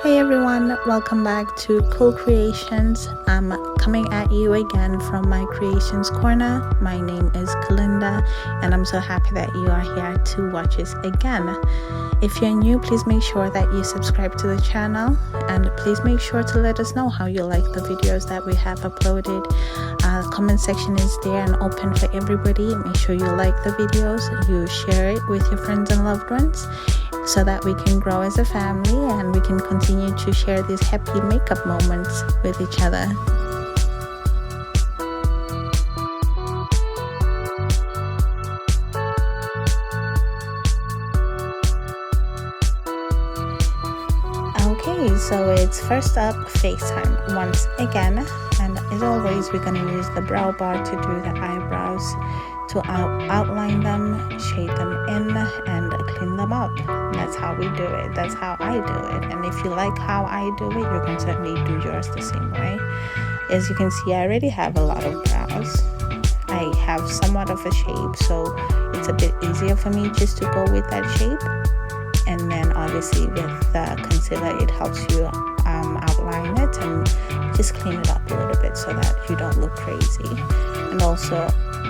Hey everyone, welcome back to Cool Creations. I'm coming at you again from my Creations Corner. My name is Kalinda and I'm so happy that you are here to watch us again. If you're new, please make sure that you subscribe to the channel and please make sure to let us know how you like the videos that we have uploaded. Comment section is there and open for everybody. Make sure you like the videos, you share it with your friends and loved ones, so that we can grow as a family and we can continue to share these happy makeup moments with each other. Okay, so it's first up FaceTime once again, and as always we're going to use the brow bar to do the eyebrows, to outline them, shade them in, and clean them up. That's how we do it. That's how I do it. And if you like how I do it, you can certainly do yours the same way. As you can see, I already have a lot of brows. I have somewhat of a shape, so it's a bit easier for me just to go with that shape. And then obviously with the concealer, it helps you outline it and just clean it up a little bit so that you don't look crazy. And also,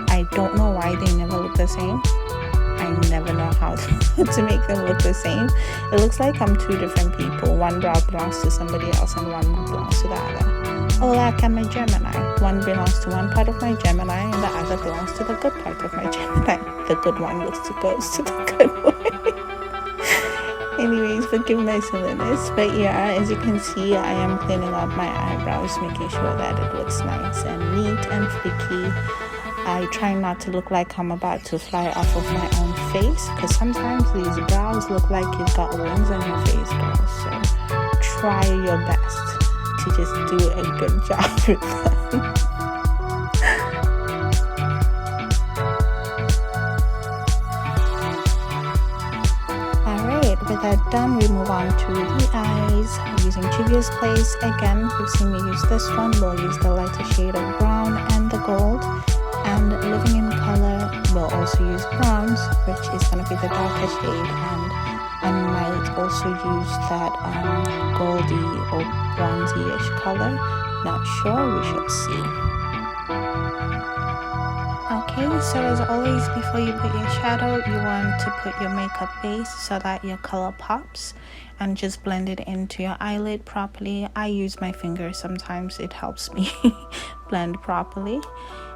I don't know why they never look the same. I never know how to make them look the same. It looks like I'm two different people. One brow belongs to somebody else and one belongs to the other. Oh, like I'm a Gemini. One belongs to one part of my Gemini and the other belongs to the good part of my Gemini. The good one goes to the good one. Anyways, forgive my silliness, but yeah, as you can see, I am cleaning up my eyebrows, making sure that it looks nice and neat and flicky. I try not to look like I'm about to fly off of my own face, because sometimes these brows look like you've got wings on your face, girls. So try your best to just do a good job with them. With that done, we move on to the eyes using Juvia's Place. Again, you've seen me use this one. We'll use the lighter shade of brown and the gold. And Living in Color, we'll also use browns, which is going to be the darker shade. And I might also use that goldy or bronzy-ish color. Not sure, we shall see. Okay, so as always, before you put your shadow, you want to put your makeup base so that your color pops, and just blend it into your eyelid properly. I use my finger sometimes, it helps me blend properly.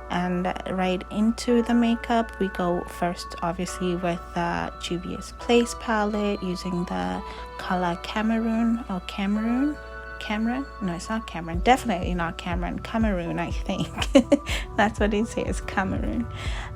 And right into the makeup, we go first obviously with the Juvia's Place palette using the color Cameroon. No, it's not Cameron, definitely not Cameroon, I think. That's what it says, Cameroon.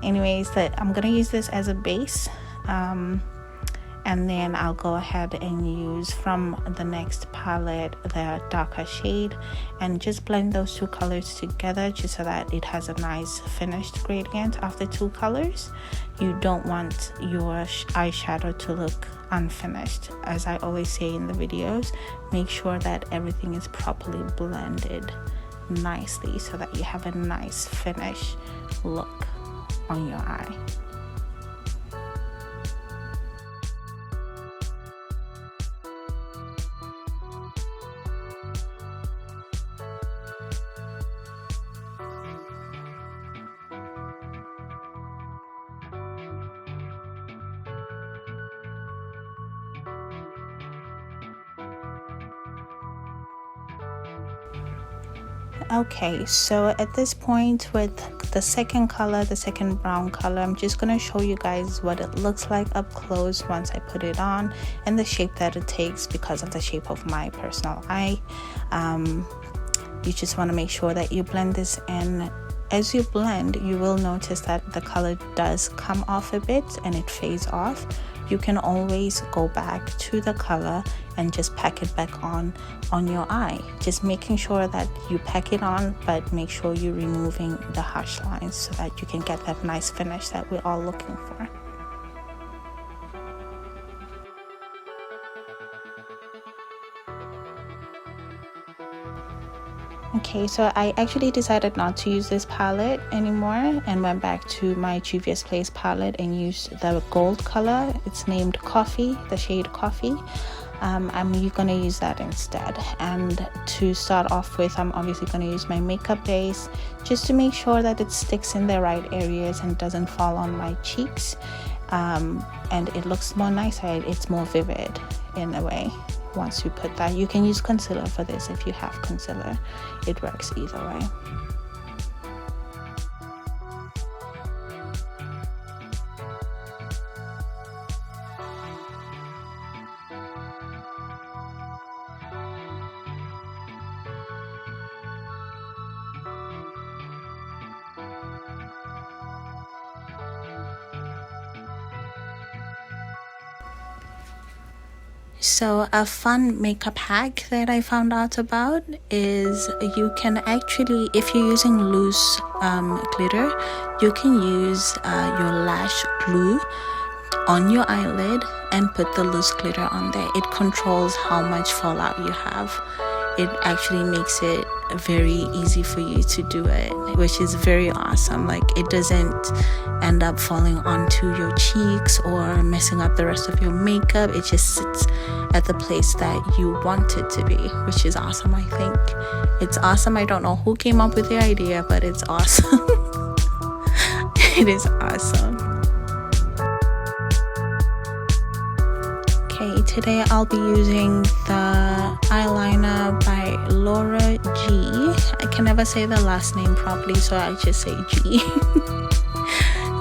Anyways, I'm gonna use this as a base, and then I'll go ahead and use from the next palette the darker shade and just blend those two colors together just so that it has a nice finished gradient of the two colors. You don't want your eyeshadow to look unfinished. As I always say in the videos, make sure that everything is properly blended nicely so that you have a nice finish look on your eye. Okay, so at this point with the second color, the second brown color, I'm just going to show you guys what it looks like up close once I put it on and the shape that it takes because of the shape of my personal eye. You just want to make sure that you blend this in. As you blend, you will notice that the color does come off a bit and it fades off. You can always go back to the color and just pack it back on your eye. Just making sure that you pack it on, but make sure you're removing the harsh lines so that you can get that nice finish that we're all looking for. Okay, so I actually decided not to use this palette anymore and went back to my Juvia's Place palette and used the gold color. It's named Coffee, the shade Coffee. I'm going to use that instead. And to start off with, I'm obviously going to use my makeup base just to make sure that it sticks in the right areas and doesn't fall on my cheeks, and it looks more nicer. It's more vivid in a way once you put that. You can use concealer for this if you have concealer. It works either way. So a fun makeup hack that I found out about is you can actually, if you're using loose glitter, you can use your lash glue on your eyelid and put the loose glitter on there. It controls how much fallout you have. It actually makes it very easy for you to do it, which is very awesome. Like, it doesn't end up falling onto your cheeks or messing up the rest of your makeup. It just sits at the place that you want it to be, which is awesome. I think it's awesome. I don't know who came up with the idea, but it's awesome. It is awesome. Okay, today I'll be using the eyeliner by Laura G. I can never say the last name properly, so I just say G.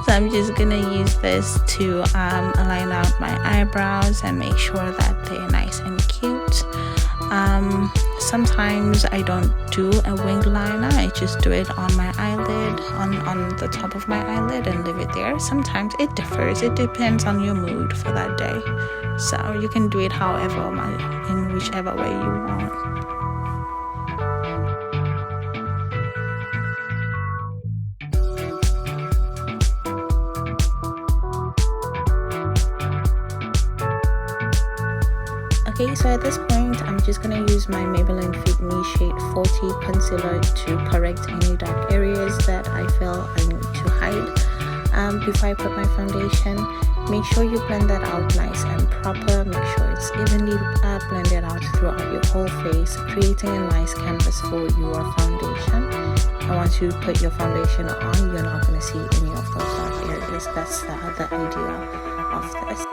So I'm just gonna use this to align out my eyebrows and make sure that they're nice and cute. Sometimes I don't do a wing liner. I just do it on my eyelid, on the top of my eyelid, and leave it there. Sometimes it differs. It depends on your mood for that day. So you can do it however, in whichever way you want. Okay, so at this point, I'm just going to use my Maybelline Fit Me Shade 40 concealer to correct any dark areas that I feel I need to hide. Before I put my foundation, make sure you blend that out nice and proper. Make sure it's evenly blended out throughout your whole face, creating a nice canvas for your foundation. And once you put your foundation on, you're not going to see any of those dark areas. That's the idea of this.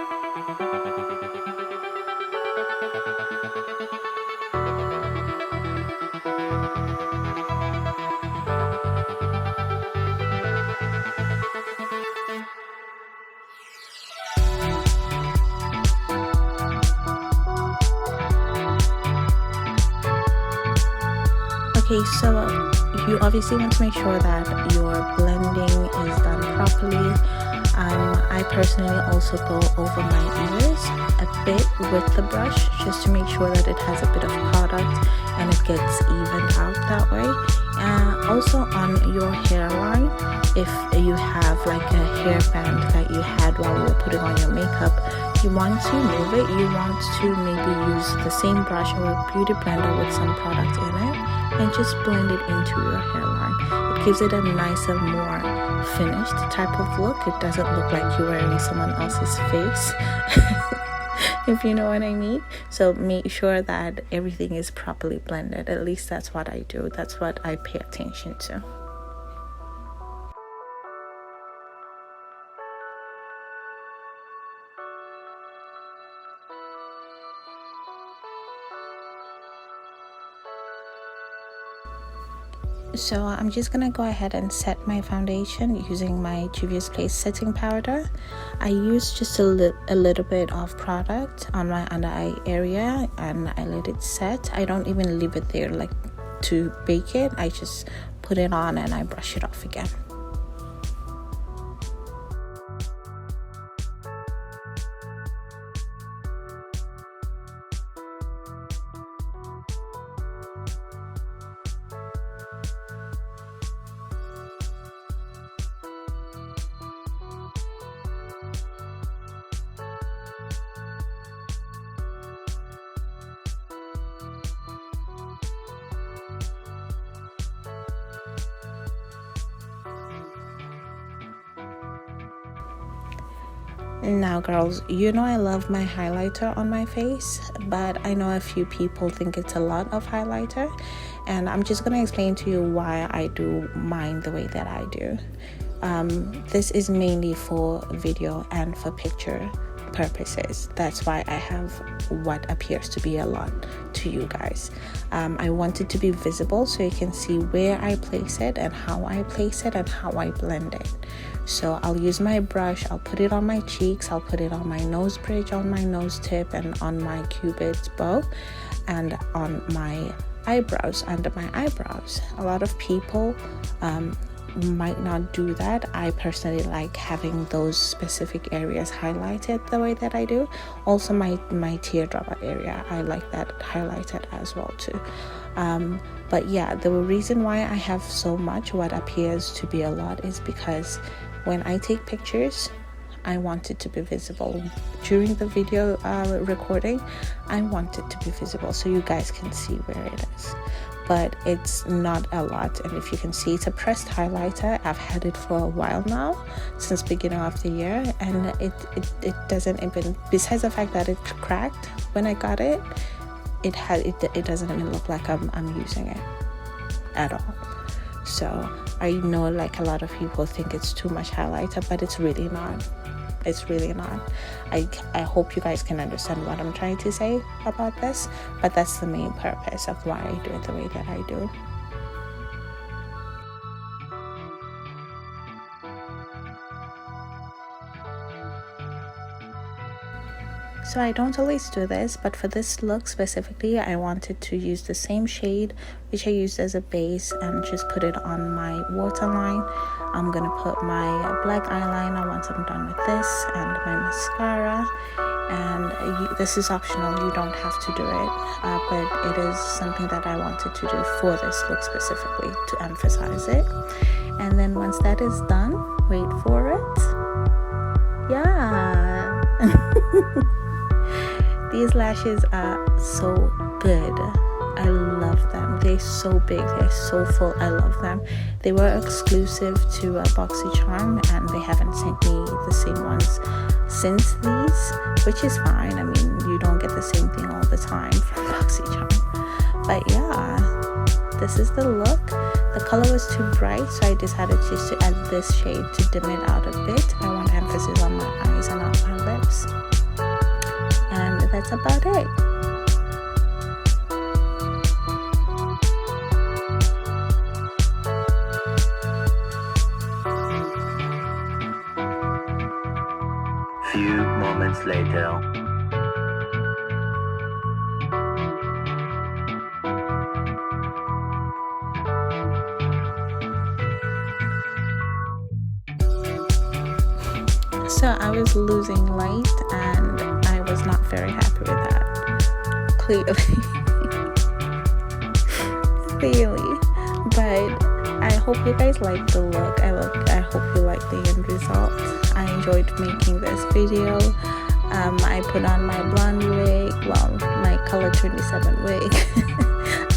Okay, so you obviously want to make sure that your blending is done properly. I personally also go over my ears a bit with the brush just to make sure that it has a bit of product and it gets evened out that way. Also on your hairline, if you have like a hairband that you had while you were putting on your makeup, you want to move it. You want to maybe use the same brush or a beauty blender with some product in it and just blend it into your hairline. It gives it a nicer, more finished type of look. It doesn't look like you're wearing someone else's face, if you know what I mean. So make sure that everything is properly blended. At least that's what I do. That's what I pay attention to. So I'm just gonna go ahead and set my foundation using my Juvia's Place setting powder. I use just a little bit of product on my under eye area and I let it set. I don't even leave it there like to bake it. I just put it on and I brush it off again. Now girls, you know I love my highlighter on my face, but I know a few people think it's a lot of highlighter, and I'm just going to explain to you why I do mine the way that I do. This is mainly for video and for picture purposes. That's why I have what appears to be a lot to you guys. I want it to be visible so you can see where I place it and how I place it and how I blend it. So I'll use my brush, I'll put it on my cheeks, I'll put it on my nose bridge, on my nose tip, and on my cupid's bow, and on my eyebrows, under my eyebrows. A lot of people might not do that. I personally like having those specific areas highlighted the way that I do. Also my teardrop area, I like that highlighted as well too. But yeah, the reason why I have so much what appears to be a lot is because when I take pictures, I want it to be visible. During the video recording, I want it to be visible so you guys can see where it is. But it's not a lot, and if you can see, it's a pressed highlighter. I've had it for a while now, since beginning of the year, and it doesn't even, besides the fact that it cracked when I got it, it doesn't even look like I'm using it at all. So I know like a lot of people think it's too much highlighter, but it's really not. It's really not. I hope you guys can understand what I'm trying to say about this, but that's the main purpose of why I do it the way that I do. So I don't always do this, but for this look specifically, I wanted to use the same shade which I used as a base and just put it on my waterline. I'm gonna put my black eyeliner once I'm done with this, and my mascara. And this is optional, you don't have to do it, but it is something that I wanted to do for this look specifically to emphasize it. And then once that is done, wait for it. Yeah. These lashes are so good. I love them. They're so big, they're so full. I love them. They were exclusive to BoxyCharm, and they haven't sent me the same ones since these, which is fine. I mean, you don't get the same thing all the time from BoxyCharm. But yeah, this is the look. The color was too bright, so I decided just to add this shade to dim it out a bit. I want emphasis on my eyes and on my lips. And that's about it. Few moments later. So I was losing light, and I was not very happy with that. Clearly. But I hope you guys like the look. I hope you like the end result. I enjoyed making this video. I put on my blonde wig, well, my color 27 wig.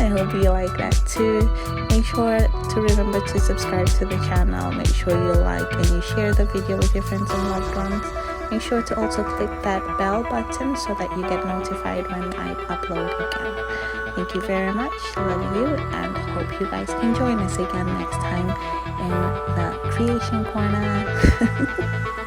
I hope you like that too. Make sure to remember to subscribe to the channel. Make sure you like and you share the video with your friends and loved ones. Make sure to also click that bell button so that you get notified when I upload again. Thank you very much. Love you, and hope you guys can join us again next time in the creation corner.